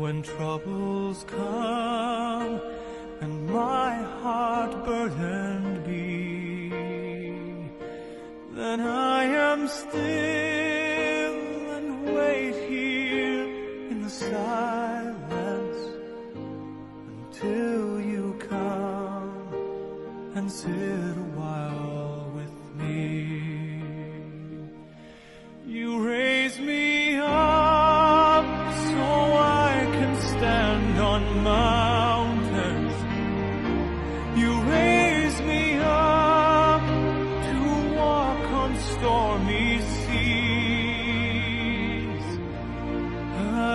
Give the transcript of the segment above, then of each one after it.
when troubles come and my heart burdened be, then I am still and wait here in the silence until you come and sit a while with me. You raise me up so I can stand on mountains. You raise me up to walk on stormy seas.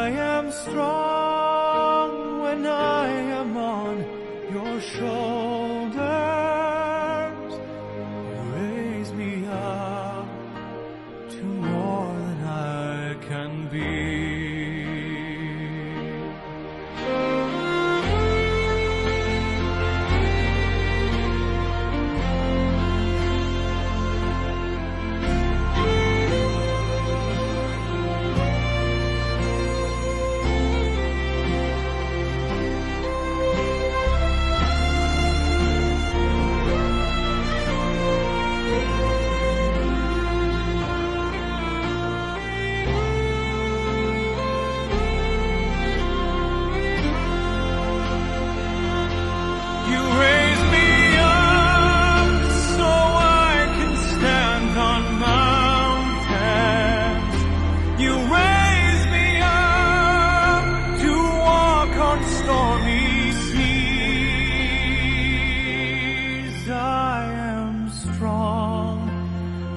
I am strong when I am on your shoulders. You raise me up to more than I can be.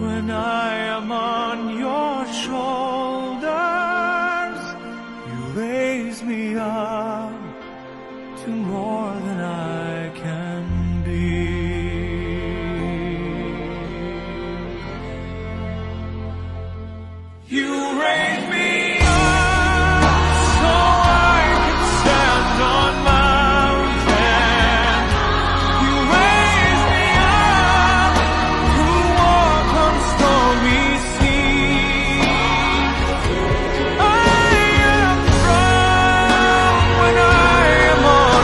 When I am on your shoulders, you raise me up to more than I can be. You raise me up so I can stand on mountains. You raise me up to walk on stormy seas. I am strong when I am on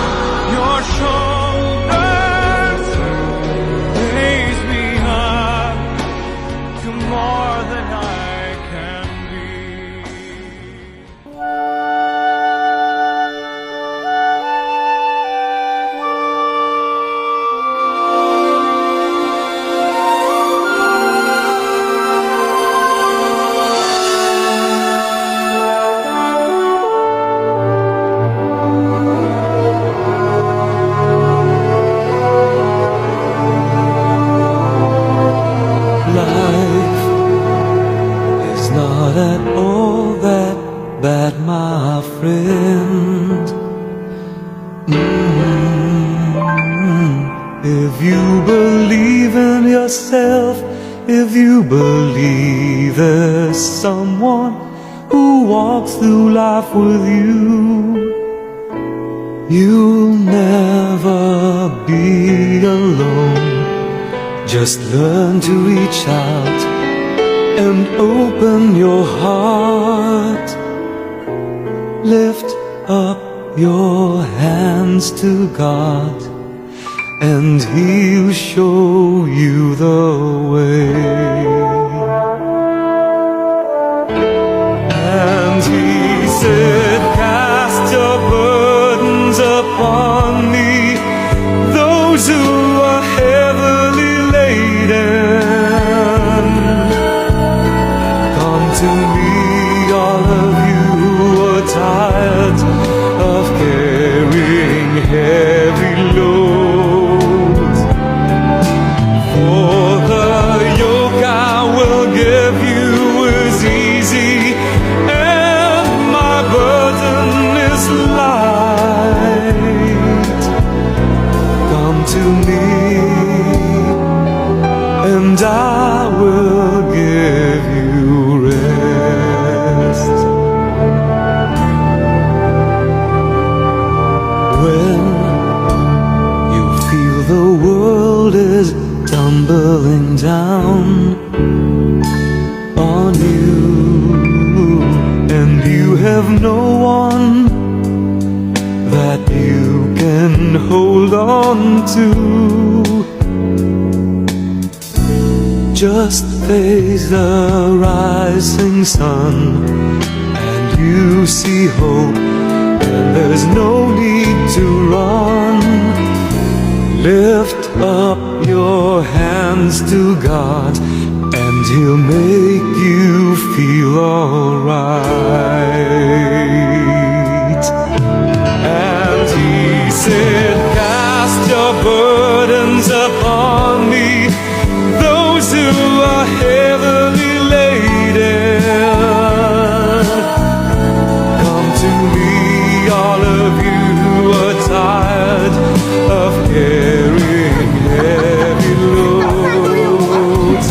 your shoulders. Raise me up to more than I can be. Life is not at all that bad, my friend. If you believe in yourself, if you believe there's someone who walks through life with you, you'll never be alone. Just learn to reach out and open your heart. Lift up your hands to God, and He'll show you the way. And He said, cast your burdens upon me, those who are heavily laden. Come to me, all of you who are tired of carrying heavy loads. For the yoke I will give you is easy, and my burden is light. Come to me, and I will give you rest. When you feel the world is tumbling down on you, and you have no one that you can hold on to. Just face the rising sun and you see hope, and there's no need to run. Lift up your hands to God and He'll make you feel alright. And He said, cast your burdens upon me, those who are heavily laden. Come to me, all of you who are tired of carrying heavy loads.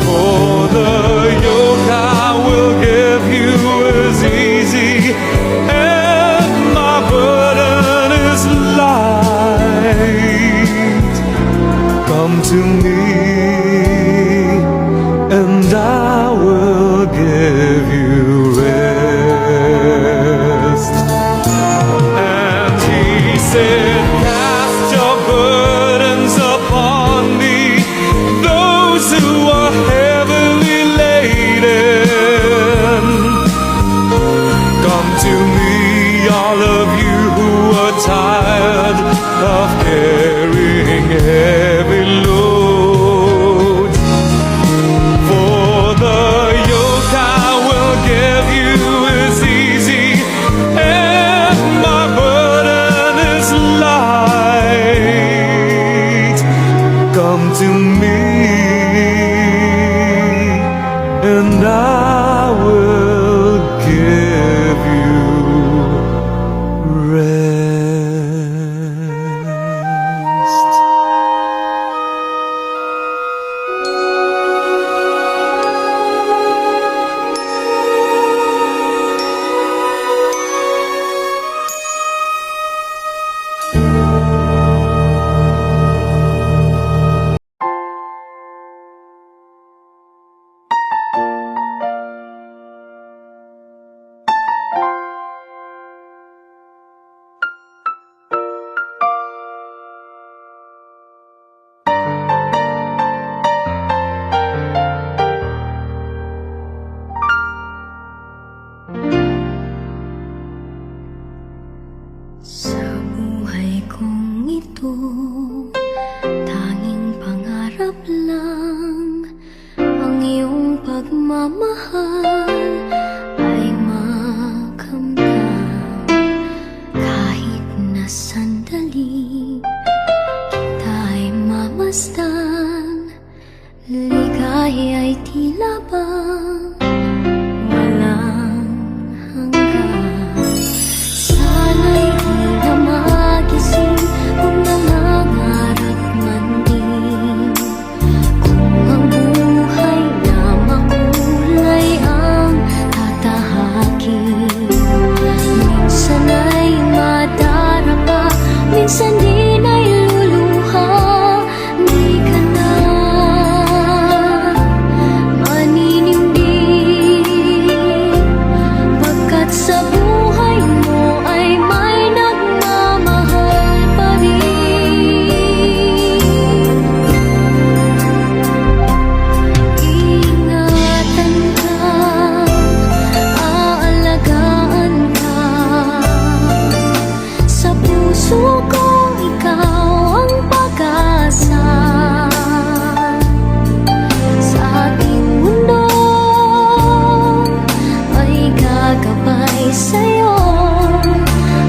For the yoke I will give you is easy, and my burden is light. Come to me, and I will give you rest. And He said, cast your burdens upon me, those who are heavily laden. Come to me, all of you who are tired of carrying heavy loads. For the yoke I will give you is easy, and my burden is light. Come to me, and I will give you rest. Sa buhay kong ito, tanging pangarap lang ang iyong pagmamahal ay makamtan. Kahit na sandali kita'y mamasdan, ligaya'y tila bang walang hanggan. Sana'y di na magising kung nangangarap man din, kung ang buhay na makulay ang tatahakin. Minsan ay madarapa, minsan din ay luluha. Di ka na maninindig, pagkat sa buhay mo ay may nagmamahal pa rin. Ingatan ka, aalagaan ka, sa puso ko ikaw ang pag-asa. Sa ating mundo ay gagabay sa'yo,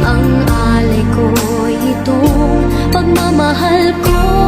ang alay ko'y itong pagmamahal ko.